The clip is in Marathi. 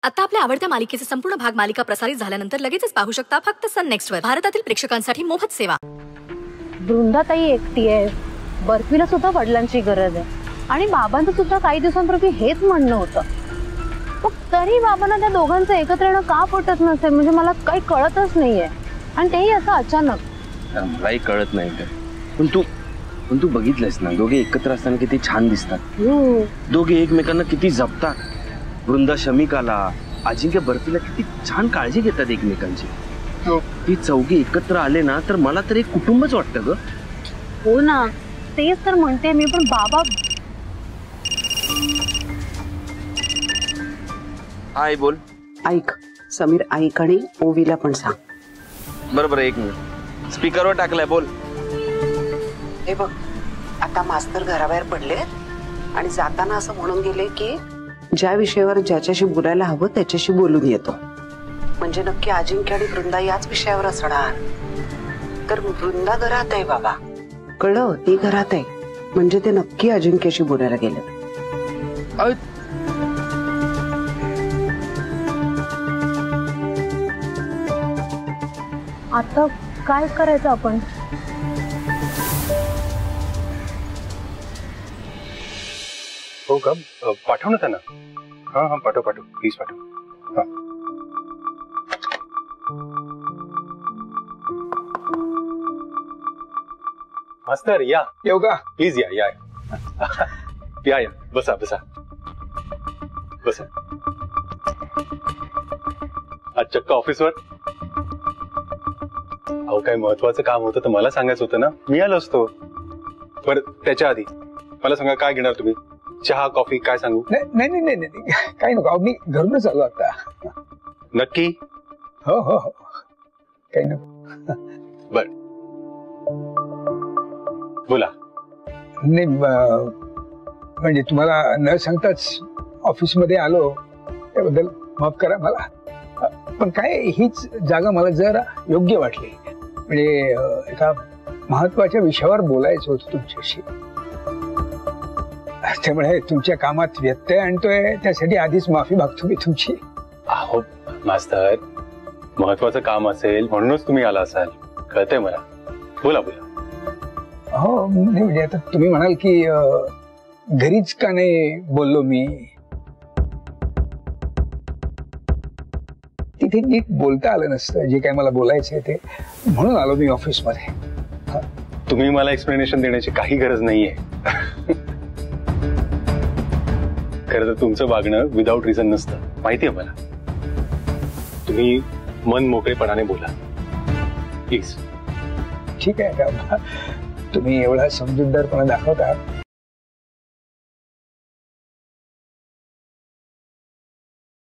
आता आपल्या आवडत्या मालिकेचे संपूर्ण भाग मालिका प्रसारित झाल्यानंतर लगेचच पाहू शकता फक्त सन नेक्स्ट वर। भारतातील प्रेक्षकांसाठी मोफत सेवा। वृंदाताई एकटी आहे, बर्फीला सुद्धा वडिलांची गरज आहे आणि बाबांचं सुद्धा काही दिवसांपूर्वी हेच म्हणणं होतं। मग तरी बाबांना त्या दोघांचं एकत्र येणं का पटत नसेल म्हणजे मला काही कळतच नाहीये आणि तेही असं अचानक। मलाही कळत नाही का, पण तू बघितलंस ना दोघे एकत्र असताना किती छान दिसतात। दोघे एकमेकांना किती जपतात। वृंदा शमिकाला, अजिंक्य बर्फीला किती छान काळजी घेतात एकमेकांची। ती चौघी एकत्र आले ना तर मला तर एक कुटुंबच वाटतं ग। हो ना, तेच तर म्हणते मी, पण बाबा। आई बोल। ऐक समीर, ऐक आणि ओवीला पण सांग। बरोबर, एक मिनिट स्पीकरवर टाकलाय, बोल। हे बघ, आता मास्तर घराबाहेर पडले आणि जाताना असं म्हणून गेले की ज्या विषयावर ज्याच्याशी बोलायला हवं त्याच्याशी बोलून येतो। म्हणजे नक्की अजिंक्य आणि वृंदा याच विषयावर असणार। तर वृंदा घरात आहे बाबा, कळलं? ती घरात आहे म्हणजे ते नक्की अजिंक्यशी बोलायला गेले। आता काय करायचं आपण? हो का, पाठव ना त्यांना। हाँ हाँ पाठव पाठव, प्लीज पाठव। हाँ मास्तर या, येऊ का? प्लीज या या या या, बसा बसा बसा। आज चक्क ऑफिसवर? अहो काय महत्वाचं काम होतं तर मला सांगायचं होतं ना, मी आलो असतो। बरं त्याच्या आधी मला सांगा, काय घेणार तुम्ही? चहा कॉफी काय सांगू? नाही नाही नाही नाही, काही नको, मी घरूनच आलो आता। नक्की? हो हो हो, काही नको। बर बोला। नाही म्हणजे तुम्हाला न सांगताच ऑफिस मध्ये आलो त्याबद्दल माफ करा मला, पण काय हीच जागा मला जरा योग्य वाटली। म्हणजे एका महत्वाच्या विषयावर बोलायचं होतं तुमच्याशी, त्यामुळे तुमच्या कामात व्यत्यय आणतोय त्यासाठी आधीच माफी मागतो मी तुमची। अहो मास्तर, महत्वाचं काम असेल म्हणूनच तुम्ही आला असाल, कळतंय मला। बोला बोला। हो नाही म्हणजे आता तुम्ही म्हणाल की घरीच का नाही बोललो मी, तिथे नीट बोलता आलं नसतं जे काय मला बोलायचंय ते, म्हणून आलो मी ऑफिस मध्ये। तुम्ही मला एक्सप्लेनेशन देण्याची काही गरज नाहीये। खरं तर तुमचं वागणं विदाउट रिझन नसतं, माहितीये मला। तुम्ही मन मोकळेपणाने बोला प्लीज। ठीक आहे, तुम्ही एवढा समजूतदारपणा दाखवता